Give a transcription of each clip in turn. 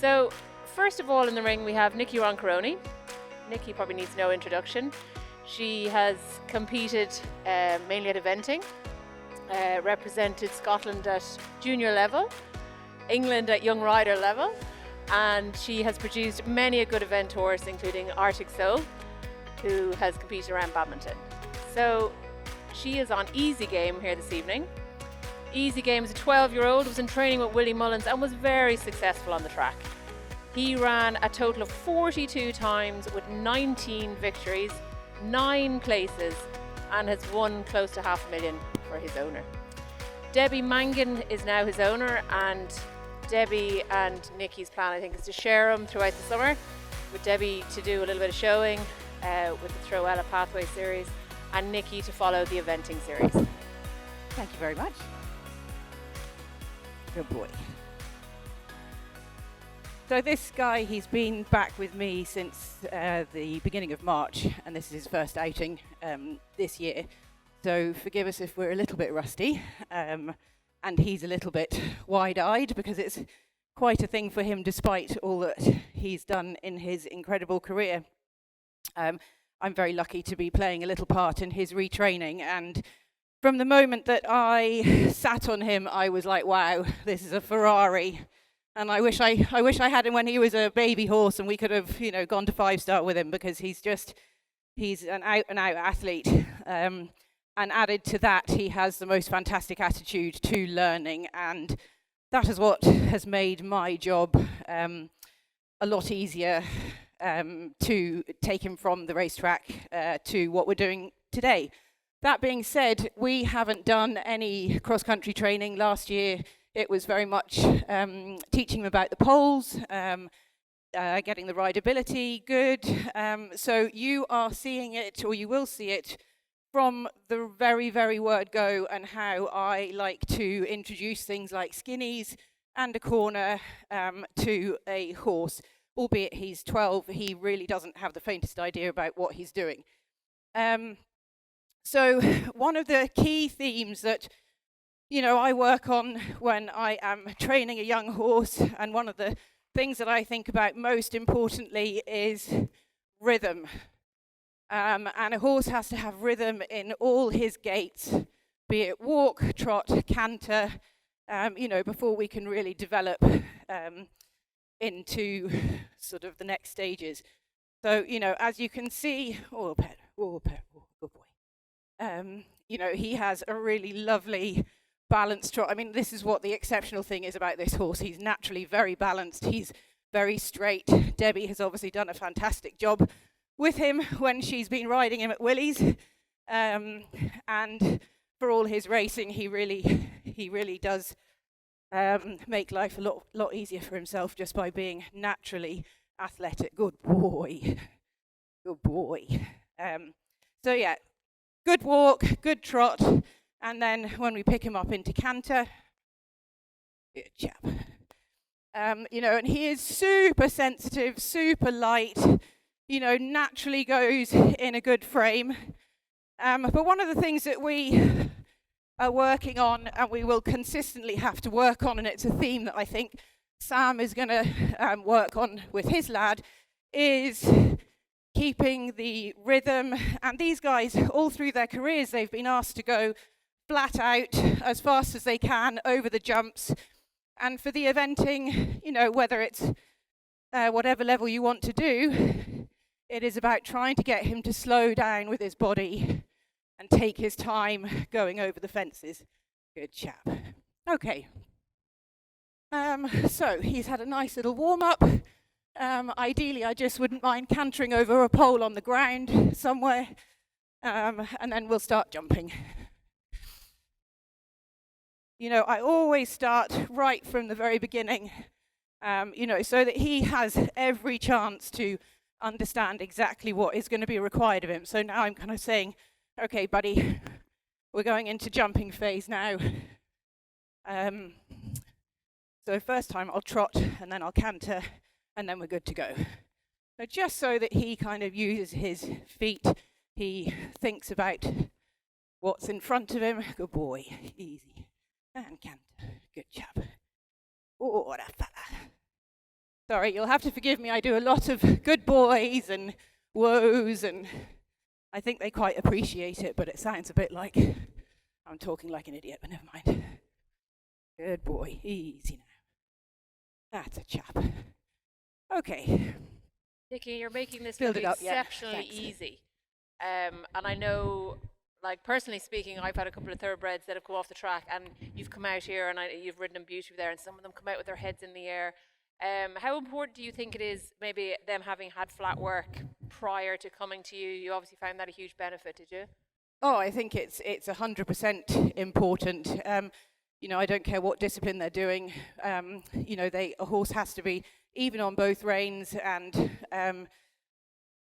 So, first of all in the ring we have Nicky Roncoroni. Nicky probably needs no introduction. She has competed mainly at eventing, represented Scotland at junior level, England at young rider level, and she has produced many a good event horse, including Arctic Soul, who has competed around badminton. So she is on Easy Game here this evening. Easy Game is a 12-year-old, was in training with Willie Mullins and was very successful on the track. He ran a total of 42 times with 19 victories, 9 places, and has won close to $500,000 for his owner. Debbie Mangan is now his owner, and Debbie and Nicky's plan, I think, is to share him throughout the summer, with Debbie to do a little bit of showing with the TREO EILE Pathway series, and Nicky to follow the eventing series. Thank you very much. Good boy. So this guy, he's been back with me since the beginning of March, and this is his first outing this year. So forgive us if we're a little bit rusty, and he's a little bit wide-eyed because it's quite a thing for him despite all that he's done in his incredible career. I'm very lucky to be playing a little part in his retraining, and from the moment that I sat on him, I was like, wow, this is a Ferrari. And I wish I had him when he was a baby horse and we could have, gone to 5-star with him, because he's an out-and-out athlete. And added to that, he has the most fantastic attitude to learning, and that is what has made my job a lot easier to take him from the racetrack to what we're doing today. That being said, we haven't done any cross-country training last year. It was very much teaching him about the poles, getting the rideability good. So you are seeing it, or you will see it, from the very, very word go, and how I like to introduce things like skinnies and a corner to a horse. Albeit he's 12, he really doesn't have the faintest idea about what he's doing. So one of the key themes that I work on when I am training a young horse, and one of the things that I think about most importantly is rhythm. And a horse has to have rhythm in all his gaits, be it walk, trot, canter, before we can really develop into sort of the next stages. So, as you can see, good boy. He has a really lovely balanced trot. I mean, this is what the exceptional thing is about this horse. He's naturally very balanced. He's very straight. Debbie has obviously done a fantastic job with him when she's been riding him at Willie's. And for all his racing, he really does make life a lot easier for himself just by being naturally athletic. Good boy. Good boy. So yeah, good walk, good trot. And then when we pick him up into canter, good chap. And he is super sensitive, super light, naturally goes in a good frame. But one of the things that we are working on, and we will consistently have to work on, and it's a theme that I think Sam is going to work on with his lad, is keeping the rhythm. And these guys, all through their careers, they've been asked to go flat out as fast as they can over the jumps. And for the eventing, whether it's whatever level you want to do, it is about trying to get him to slow down with his body and take his time going over the fences. Good chap. Okay. So he's had a nice little warm-up. Ideally, I just wouldn't mind cantering over a pole on the ground somewhere, and then we'll start jumping. I always start right from the very beginning, so that he has every chance to understand exactly what is going to be required of him. So now I'm kind of saying, okay, buddy, we're going into jumping phase now. So first time I'll trot, and then I'll canter, and then we're good to go. So just so that he kind of uses his feet, he thinks about what's in front of him. Good boy, easy. And canter, good job. Oh, what a fella. Sorry, you'll have to forgive me. I do a lot of good boys and woes, and I think they quite appreciate it, but it sounds a bit like I'm talking like an idiot, but never mind. Good boy, easy now. That's a chap. Okay. Nicky, you're making this Build look it up, yeah. exceptionally easy. And I know, like personally speaking, I've had a couple of thoroughbreds that have come off the track, and you've come out here and you've ridden them beautifully there, and some of them come out with their heads in the air. How important do you think it is, maybe them having had flat work prior to coming to you? You obviously found that a huge benefit, did you? Oh, I think it's 100% important. You know, I don't care what discipline they're doing. You know, a horse has to be even on both reins and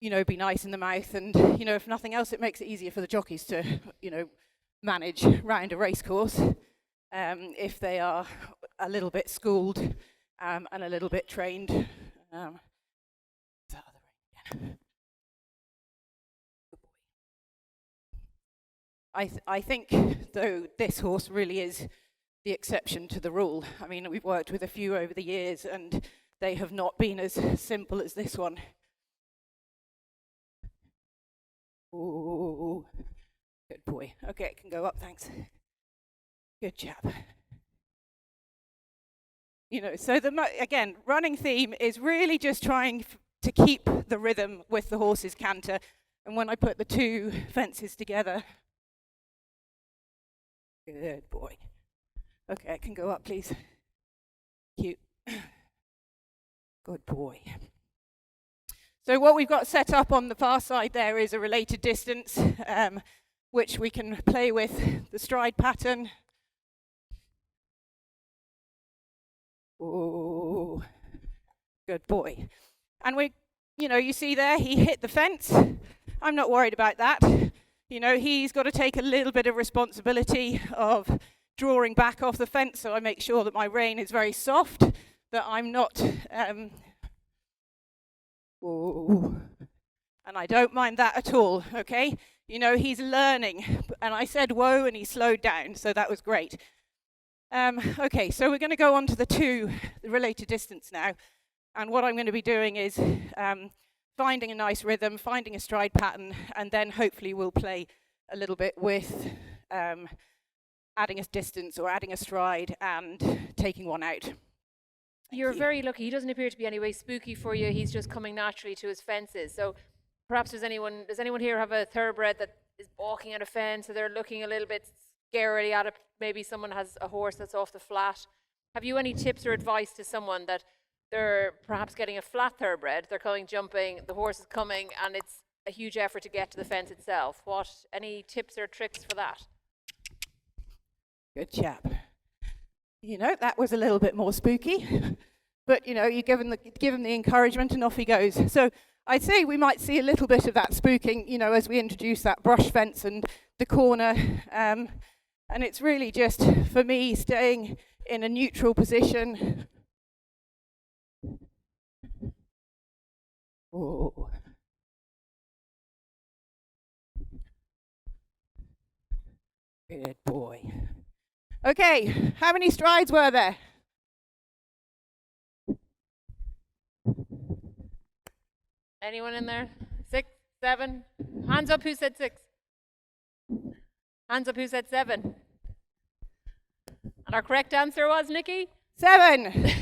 you know, be nice in the mouth, and you know, if nothing else, it makes it easier for the jockeys to, you know, manage round a race course if they are a little bit schooled and a little bit trained. I think, though, this horse really is the exception to the rule. I mean, we've worked with a few over the years, and they have not been as simple as this one. Ooh, good boy. Okay, it can go up, thanks. Good chap. You know, so again, running theme is really just trying to keep the rhythm with the horse's canter. And when I put the two fences together, good boy. Okay, it can go up, please. Cute. Good boy. So what we've got set up on the far side there is a related distance, which we can play with the stride pattern. Oh, good boy. And you know, you see there, he hit the fence. I'm not worried about that. You know, he's got to take a little bit of responsibility of drawing back off the fence, so I make sure that my rein is very soft, that I'm not whoa. And I don't mind that at all, okay? You know, he's learning. And I said whoa, and he slowed down, so that was great. Okay, so we're going to go on to the related distance now. And what I'm going to be doing is finding a nice rhythm, finding a stride pattern, and then hopefully we'll play a little bit with adding a distance or adding a stride and taking one out. You're very lucky. He doesn't appear to be any way spooky for you. He's just coming naturally to his fences. So perhaps does anyone here have a thoroughbred that is balking at a fence, so they're looking a little bit scarily at it? Maybe someone has a horse that's off the flat. Have you any tips or advice to someone that they're perhaps getting a flat thoroughbred, they're going jumping, the horse is coming, and it's a huge effort to get to the fence itself? Any tips or tricks for that? Good chap. You know, that was a little bit more spooky, but you know, you give him the encouragement and off he goes. So I'd say we might see a little bit of that spooking, you know, as we introduce that brush fence and the corner, and it's really just, for me, staying in a neutral position. Oh. Good boy. Okay, how many strides were there? Anyone in there? 6, 7? Hands up who said 6. Hands up who said 7. And our correct answer was, Nicky? 7.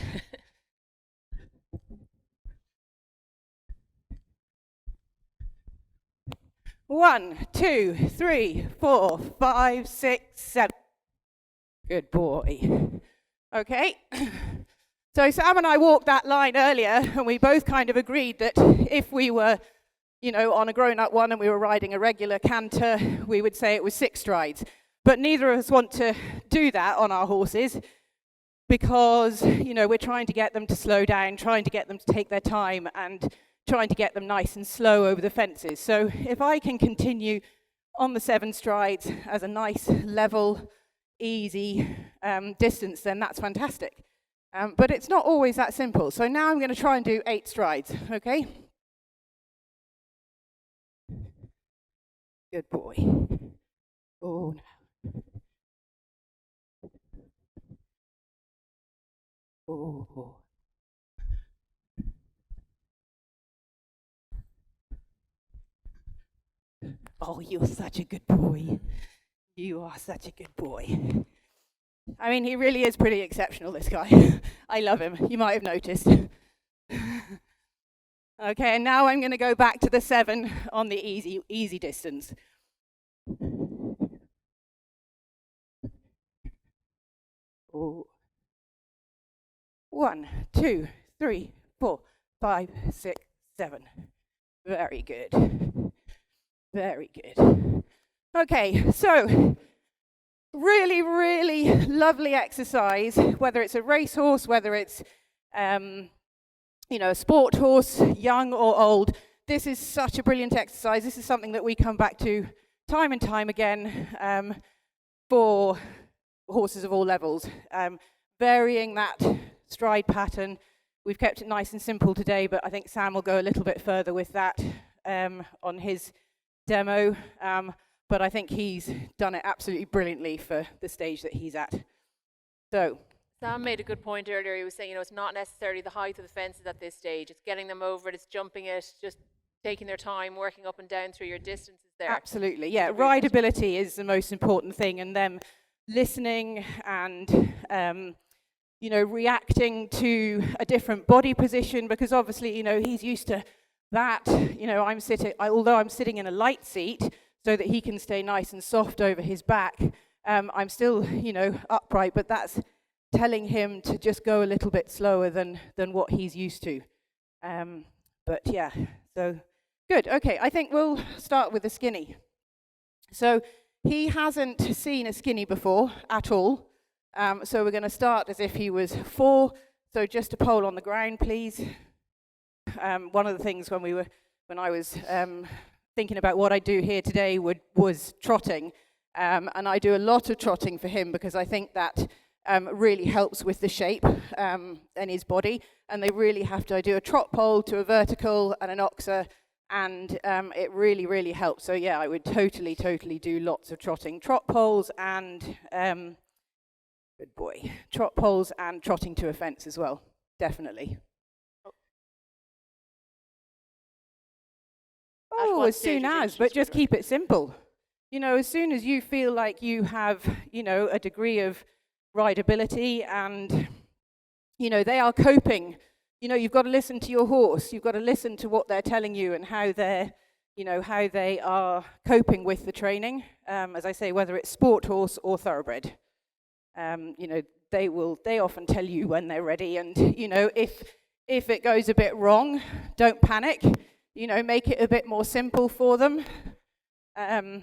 One, 2, 3, 4, 5, 6, 7. Good boy. Okay. So Sam and I walked that line earlier, and we both kind of agreed that if we were, you know, on a grown-up one and we were riding a regular canter, we would say it was 6 strides. But neither of us want to do that on our horses because, you know, we're trying to get them to slow down, trying to get them to take their time, and trying to get them nice and slow over the fences. So if I can continue on the 7 strides as a nice, level, easy distance, then that's fantastic. But it's not always that simple. So now I'm going to try and do 8 strides, okay? Good boy. Oh, no. Oh. Oh, you're such a good boy. You are such a good boy. I mean, he really is pretty exceptional, this guy. I love him. You might have noticed. Okay, and now I'm going to go back to the 7 on the easy distance. Oh. 1, 2, 3, 4, 5, 6, 7. Very good. Very good. Okay, so really, really lovely exercise, whether it's a racehorse, whether it's a sport horse, young or old. This is such a brilliant exercise. This is something that we come back to time and time again for horses of all levels. Varying that stride pattern. We've kept it nice and simple today, but I think Sam will go a little bit further with that on his demo. But I think he's done it absolutely brilliantly for the stage that he's at. So Sam made a good point earlier. He was saying, it's not necessarily the height of the fences at this stage. It's getting them over it, it's jumping it, just taking their time, working up and down through your distances there. Absolutely, yeah. Rideability is the most important thing, and them listening and reacting to a different body position, because obviously, he's used to that. Although I'm sitting in a light seat so that he can stay nice and soft over his back, I'm still, upright, but that's telling him to just go a little bit slower than what he's used to. But yeah, so good. Okay, I think we'll start with the skinny. So he hasn't seen a skinny before at all. So we're going to start as if he was 4. So just a pole on the ground, please. One of the things when I was thinking about what I do here today was trotting. And I do a lot of trotting for him because I think that really helps with the shape and his body. And they really have to do a trot pole to a vertical and an oxer, and it really, really helps. So yeah, I would totally do lots of trotting. Trot poles and, good boy, trot poles and trotting to a fence as well, definitely. Oh, as soon as, but just keep it simple. As soon as you feel like you have, a degree of rideability and, they are coping. You've got to listen to your horse. You've got to listen to what they're telling you and how how they are coping with the training. As I say, whether it's sport horse or thoroughbred, they often tell you when they're ready. And, if it goes a bit wrong, don't panic. Make it a bit more simple for them. And,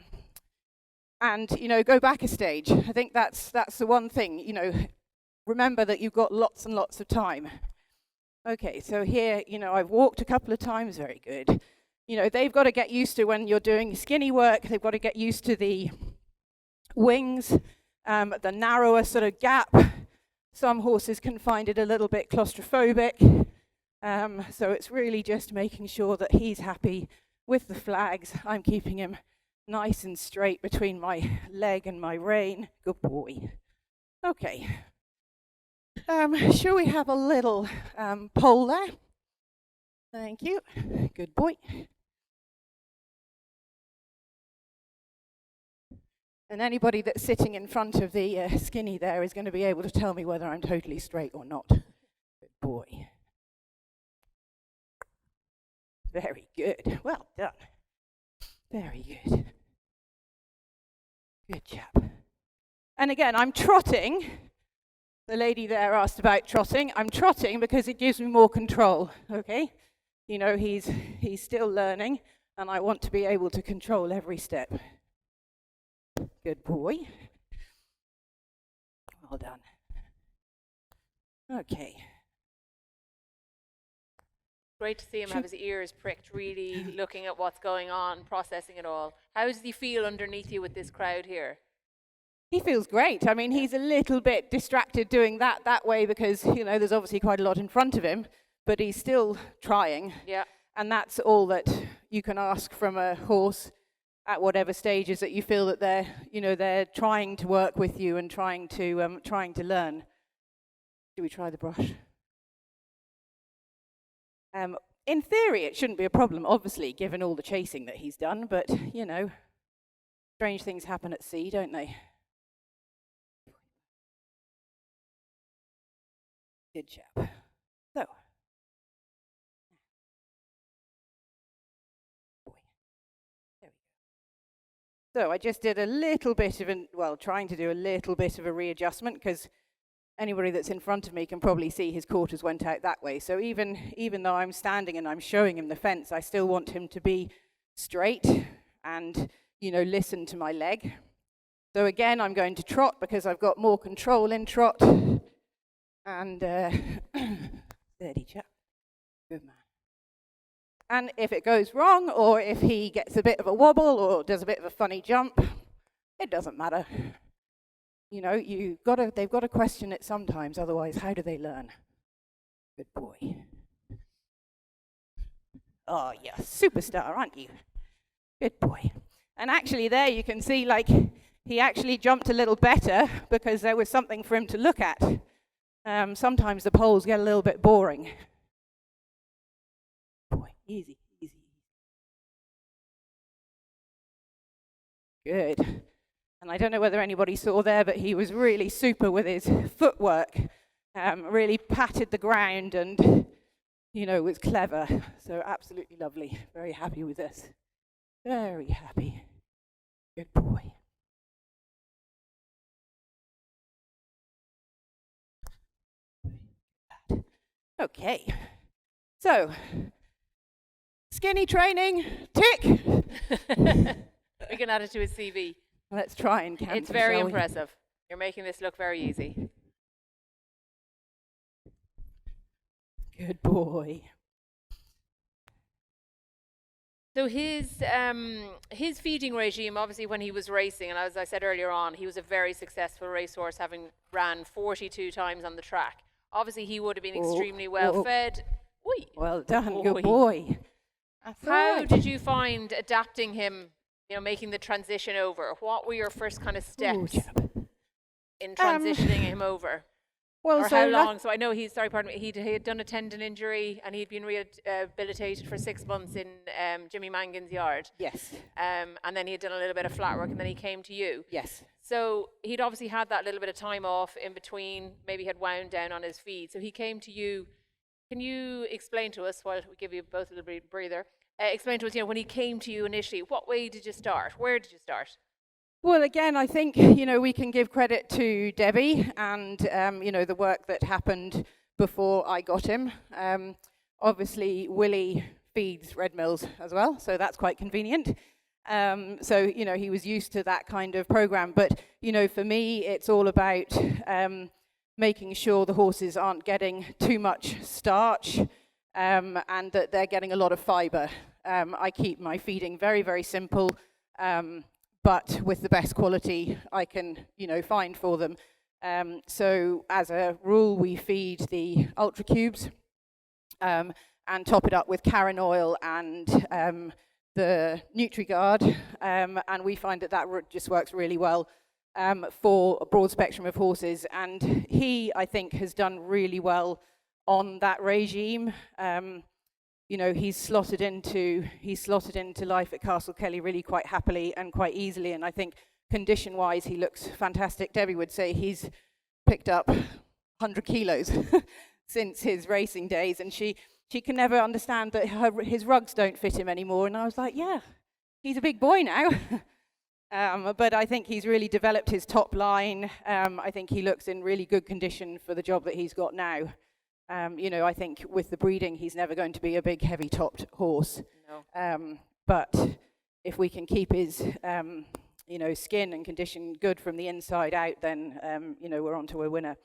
go back a stage. I think that's the one thing, remember that you've got lots and lots of time. Okay, so here, I've walked a couple of times, very good. They've got to get used to when you're doing skinny work, they've got to get used to the wings, the narrower sort of gap. Some horses can find it a little bit claustrophobic. So it's really just making sure that he's happy with the flags. I'm keeping him nice and straight between my leg and my rein. Good boy. Okay. Shall we have a little pole there? Thank you. Good boy. And anybody that's sitting in front of the skinny there is going to be able to tell me whether I'm totally straight or not. Good boy. Very good. Well done. Very good. Good job. And again, I'm trotting. The lady there asked about trotting. I'm trotting because it gives me more control, okay? He's still learning, and I want to be able to control every step. Good boy. Well done. Okay. Great to see him have his ears pricked, really looking at what's going on, processing it all. How does he feel underneath you with this crowd here? He feels great. I mean, he's a little bit distracted doing that way because, there's obviously quite a lot in front of him, but he's still trying. Yeah. And that's all that you can ask from a horse at whatever stages that you feel that they're trying to work with you and trying to learn. Do we try the brush? In theory, it shouldn't be a problem, obviously, given all the chasing that he's done, but, Strange things happen at sea, don't they? Good chap. So, boy, there we go. So I just did a little bit of trying to do a little bit of a readjustment, because anybody that's in front of me can probably see his quarters went out that way. So even though I'm standing and I'm showing him the fence, I still want him to be straight and, listen to my leg. So again, I'm going to trot because I've got more control in trot. And steady chap, good man. And if it goes wrong, or if he gets a bit of a wobble or does a bit of a funny jump, it doesn't matter. They've got to question it sometimes, otherwise how do they learn? Good boy. Oh, you're a superstar, aren't you? Good boy. And actually there you can see, he actually jumped a little better because there was something for him to look at. Sometimes the poles get a little bit boring. Boy, easy, easy. Good. And I don't know whether anybody saw there, but he was really super with his footwork. Really patted the ground and, was clever. So absolutely lovely. Very happy with this. Very happy. Good boy. Okay, so skinny training, tick. We can add it to his CV. Let's try and count. It's very impressive. You're making this look very easy. Good boy. So his feeding regime, obviously, when he was racing, and as I said earlier on, he was a very successful racehorse, having ran 42 times on the track. Obviously, he would have been extremely well fed. Oy. Well done, good boy. How did you find adapting him, making the transition over? What were your first kind of steps in transitioning him over? Well, or how long? So I know he had done a tendon injury and he'd been rehabilitated for 6 months in Jimmy Mangan's yard. Yes. And then he had done a little bit of flat work and then he came to you. Yes. So he'd obviously had that little bit of time off in between, maybe had wound down on his feed. So he came to you. Can you explain to us, while we give you both a little breather, explain to us, when he came to you initially, what way did you start? Where did you start? Well, again, I think, we can give credit to Debbie and, the work that happened before I got him. Obviously, Willie feeds Red Mills as well, so that's quite convenient. So, he was used to that kind of program. But, for me, it's all about making sure the horses aren't getting too much starch and that they're getting a lot of fiber. I keep my feeding very, very simple. But with the best quality I can, find for them. So as a rule, we feed the Ultra Cubes and top it up with Caron oil and the NutriGuard, and we find that just works really well for a broad spectrum of horses. And he, I think, has done really well on that regime. He's slotted into life at Castle Kelly really quite happily and quite easily. And I think condition-wise, he looks fantastic. Debbie would say he's picked up 100 kilos since his racing days, and she can never understand that his rugs don't fit him anymore. And I was like, yeah, he's a big boy now. But I think he's really developed his top line. I think he looks in really good condition for the job that he's got now. I think with the breeding, he's never going to be a big, heavy-topped horse. No. But if we can keep his, skin and condition good from the inside out, then, we're on to a winner.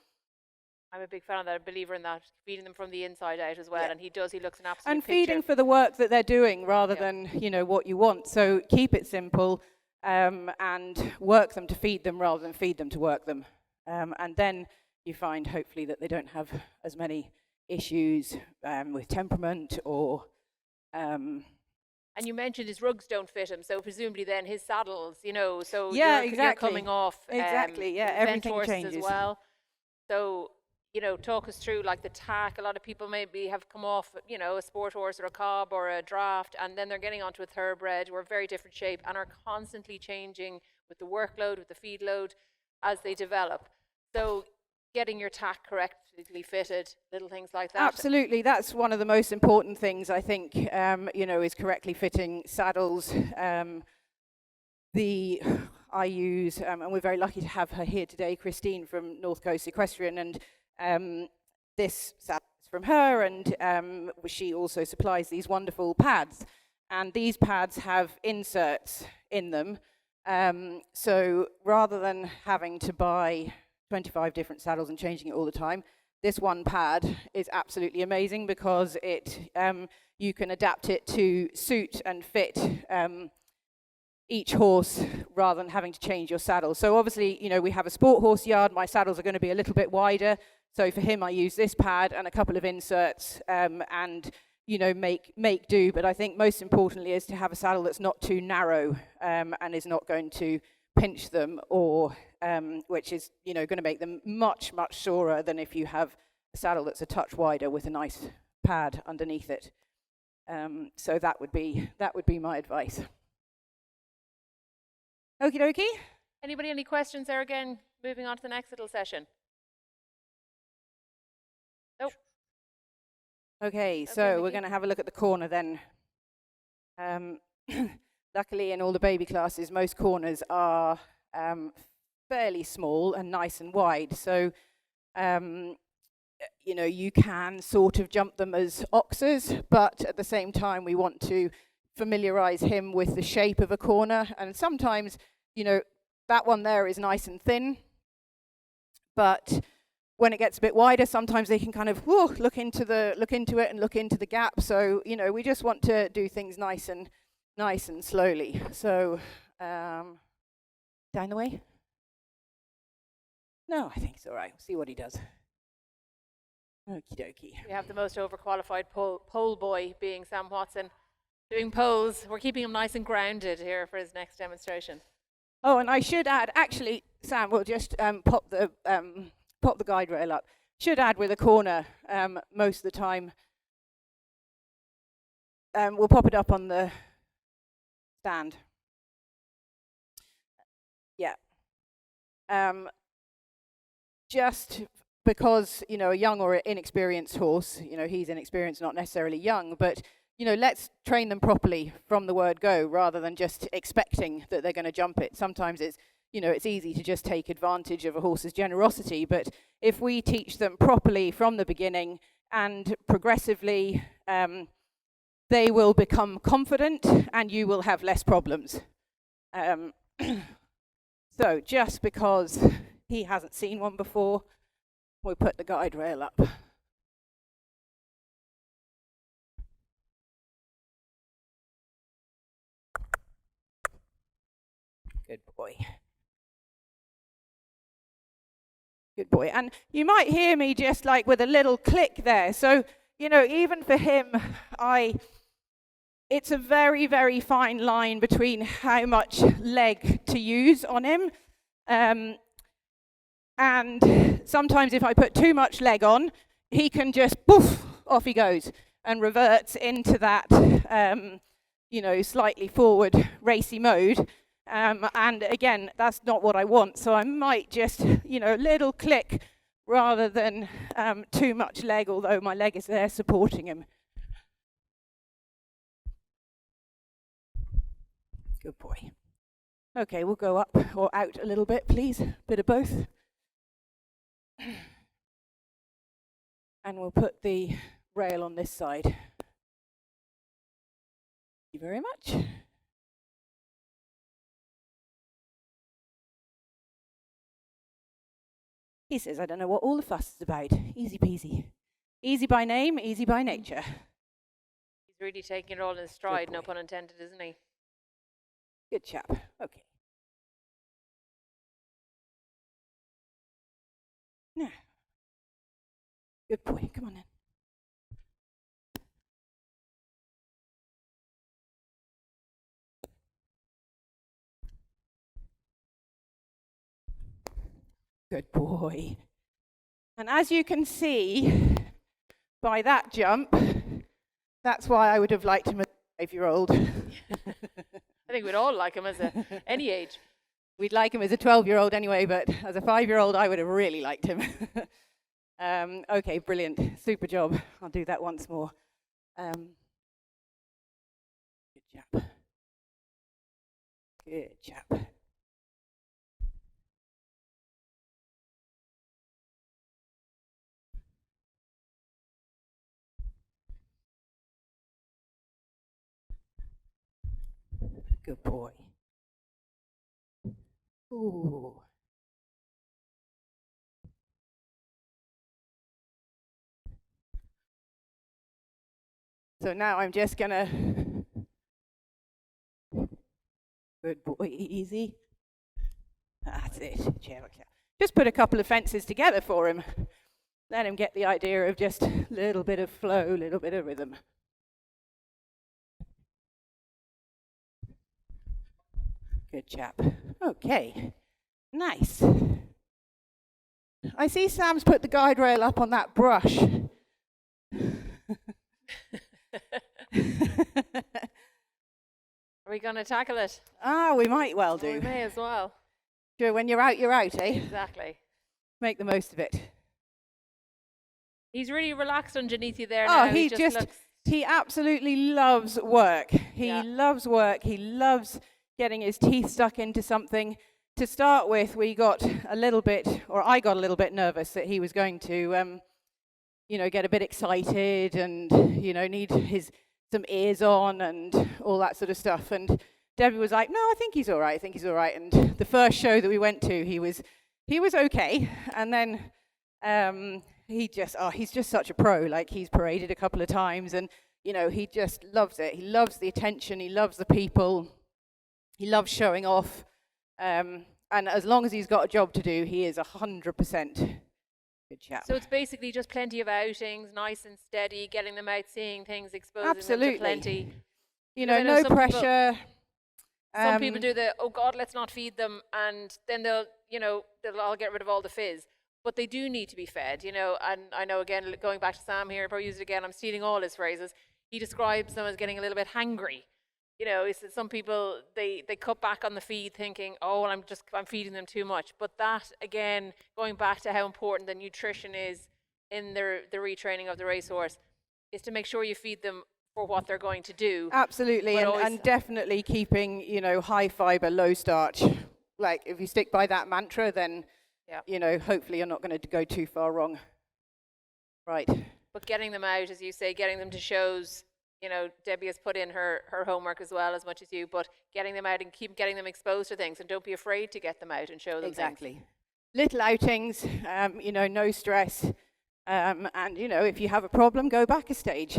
I'm a big fan of that, a believer in that, feeding them from the inside out as well. Yeah. And he looks an absolute And feeding for the work that they're doing rather than, what you want. So keep it simple and work them to feed them rather than feed them to work them. And then you find, hopefully, that they don't have as many issues with temperament or... And you mentioned his rugs don't fit him, so presumably then his saddles, so yeah, you're coming off everything changes as well. So, you know, talk us through like the tack. A lot of people maybe have come off, you know, a sport horse or a cob or a draft, and then they're getting onto a thoroughbred. We're very different shape and are constantly changing with the workload, with the feed load as they develop. So getting your tack correctly fitted, little things like that. Absolutely, that's one of the most important things, I think, you know, is correctly fitting saddles. I use, and we're very lucky to have her here today, Christine from North Coast Equestrian, and this saddle is from her, and she also supplies these wonderful pads, and these pads have inserts in them, so rather than having to buy 25 different saddles and changing it all the time, this one pad is absolutely amazing because it you can adapt it to suit and fit each horse rather than having to change your saddle. So obviously, you know, we have a sport horse yard. My saddles are going to be a little bit wider. So for him, I use this pad and a couple of inserts and, you know, make do. But I think most importantly is to have a saddle that's not too narrow and is not going to pinch them or which is, you know, going to make them much, much surer than if you have a saddle that's a touch wider with a nice pad underneath it. So that would be my advice. Okie dokie. Anybody any questions there again? Moving on to the next little session. Nope. Okay, so we're going to have a look at the corner then. Luckily, in all the baby classes, most corners are fairly small and nice and wide. So, you know, you can sort of jump them as oxers, but at the same time, we want to familiarize him with the shape of a corner. And sometimes, you know, that one there is nice and thin, but when it gets a bit wider, sometimes they can kind of look into it and look into the gap. So, you know, we just want to do things nice and slowly. So, down the way? No, I think it's all right. We'll see what he does. Okie dokie. We have the most overqualified pole boy being Sam Watson doing poles. We're keeping him nice and grounded here for his next demonstration. Oh, and I should add, actually, Sam, we'll just pop the guide rail up. Should add with a corner most of the time. We'll pop it up on the stand. Yeah. Just because, you know, a young or inexperienced horse, you know, he's inexperienced, not necessarily young, but, you know, let's train them properly from the word go rather than just expecting that they're going to jump it. Sometimes it's, you know, it's easy to just take advantage of a horse's generosity, but if we teach them properly from the beginning and progressively, they will become confident and you will have less problems. So just because he hasn't seen one before, we'll put the guide rail up. Good boy. Good boy. And you might hear me just like with a little click there. So, you know, even for him, it's a very, very fine line between how much leg to use on him. And sometimes if I put too much leg on, he can just poof, off he goes and reverts into that, you know, slightly forward racy mode. And again, that's not what I want. So I might just, you know, a little click rather than too much leg, although my leg is there supporting him. Good boy. Okay, we'll go up or out a little bit, please. Bit of both. And we'll put the rail on this side. Thank you very much. He says, I don't know what all the fuss is about. Easy peasy. Easy by name, easy by nature. He's really taking it all in stride, no pun intended, isn't he? Good chap. Okay. Now. Good boy. Come on in. Good boy. And as you can see by that jump, that's why I would have liked him as a 5-year-old. I think we'd all like him as any age. We'd like him as a 12-year-old anyway, but as a 5-year-old, I would have really liked him. Okay, brilliant. Super job. I'll do that once more. Good job. Good job. Good boy. Ooh. So now I'm just gonna, good boy, easy. That's it, just put a couple of fences together for him. Let him get the idea of just a little bit of flow, a little bit of rhythm. Good chap. Okay, nice. I see Sam's put the guide rail up on that brush. Are we going to tackle it? We might well do. We may as well. Sure, when you're out, eh? Exactly. Make the most of it. He's really relaxed underneath you there now. He absolutely loves work. He loves work. He loves getting his teeth stuck into something. To start with, I got a little bit nervous that he was going to, get a bit excited and, need some ears on and all that sort of stuff. And Debbie was like, no, I think he's all right. And the first show that we went to, he was okay. And then he's just such a pro. Like, he's paraded a couple of times and, he just loves it. He loves the attention. He loves the people. He loves showing off. And as long as he's got a job to do, he is 100% good chap. So it's basically just plenty of outings, nice and steady, getting them out, seeing things, exposing them to plenty. No pressure. Some people do oh God, let's not feed them, and then they'll all get rid of all the fizz. But they do need to be fed, and I know, again, going back to Sam here, I'll probably use it again, I'm stealing all his phrases. He describes them as getting a little bit hangry. He said some people, they cut back on the feed thinking, oh, well, I'm feeding them too much. But that, again, going back to how important the nutrition is in the retraining of the racehorse, is to make sure you feed them for what they're going to do. Absolutely, and definitely keeping, high fiber, low starch. Like, if you stick by that mantra, then, hopefully you're not going to go too far wrong. Right. But getting them out, as you say, getting them to shows, Debbie has put in her homework as well, as much as you, but getting them out and keep getting them exposed to things, and don't be afraid to get them out and show them exactly. things. Little outings, no stress, and if you have a problem, go back a stage.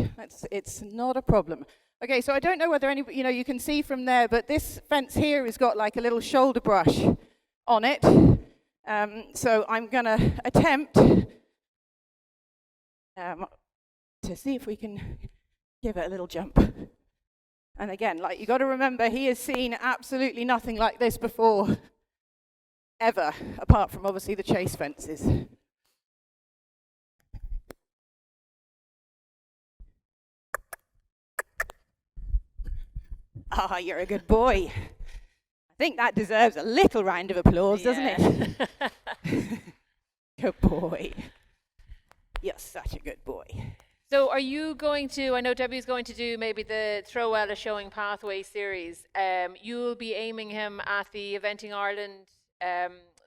It's not a problem. Okay, so I don't know whether you can see from there, but this fence here has got like a little shoulder brush on it. So I'm going to attempt to see if we can give it a little jump. And again, you got to remember, he has seen absolutely nothing like this before, ever, apart from obviously the chase fences. You're a good boy. I think that deserves a little round of applause, doesn't it? Good boy. You're such a good boy. So are you going to, I know Debbie's going to do maybe the TREO EILE Showing Pathway series. You'll be aiming him at the Eventing Ireland,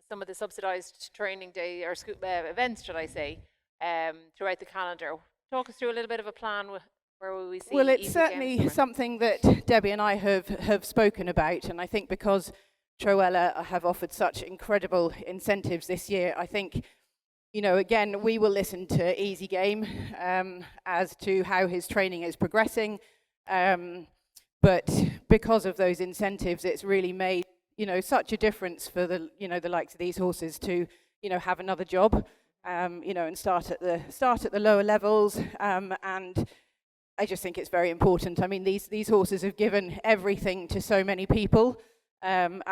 some of the subsidised training day or events, should I say, throughout the calendar. Talk us through a little bit of a plan where will we see. Well, it's certainly something that Debbie and I have spoken about, and I think because TREO EILE have offered such incredible incentives this year, I think, again, we will listen to Easy Game as to how his training is progressing. But because of those incentives, it's really made, such a difference for the likes of these horses to, have another job, and start at the lower levels. And I just think it's very important. I mean, these horses have given everything to so many people. And,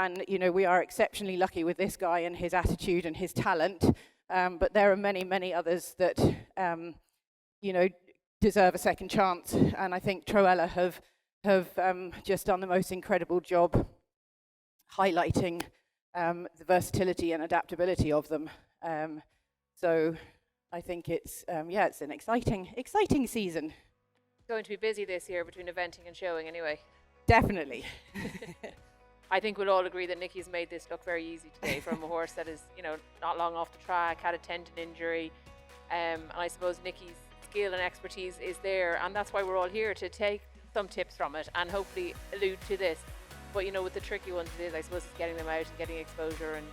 we are exceptionally lucky with this guy and his attitude and his talent. but there are many, many others that, you know, deserve a second chance. And I think TREO EILE have just done the most incredible job highlighting the versatility and adaptability of them. So I think it's it's an exciting season. Going to be busy this year between eventing and showing anyway. Definitely. I think we'll all agree that Nicky's made this look very easy today from a horse that is, you know, not long off the track, had a tendon injury, and I suppose Nicky's skill and expertise is there, and that's why we're all here, to take some tips from it and hopefully allude to this. But you know, with the tricky ones it is, I suppose, it's getting them out and getting exposure, and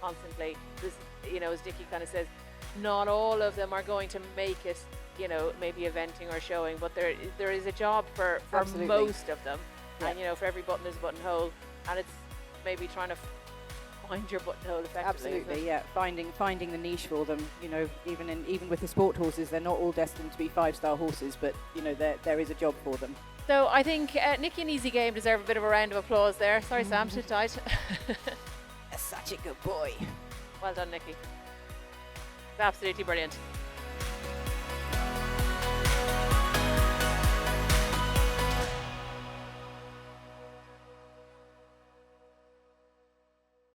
constantly, this, you know, as Nicky kind of says, not all of them are going to make it, you know, maybe eventing or showing, but there is a job for most of them. Yeah. And you know, for every button there's a buttonhole, and it's maybe trying to find your buttonhole effectively. Absolutely, yeah. Finding the niche for them. You know, even with the sport horses, they're not all destined to be 5-star horses, but you know, there is a job for them. So I think Nicky and Easy Game deserve a bit of a round of applause there. Sorry, Sam, sit tight. Such a good boy. Well done, Nicky. It's absolutely brilliant.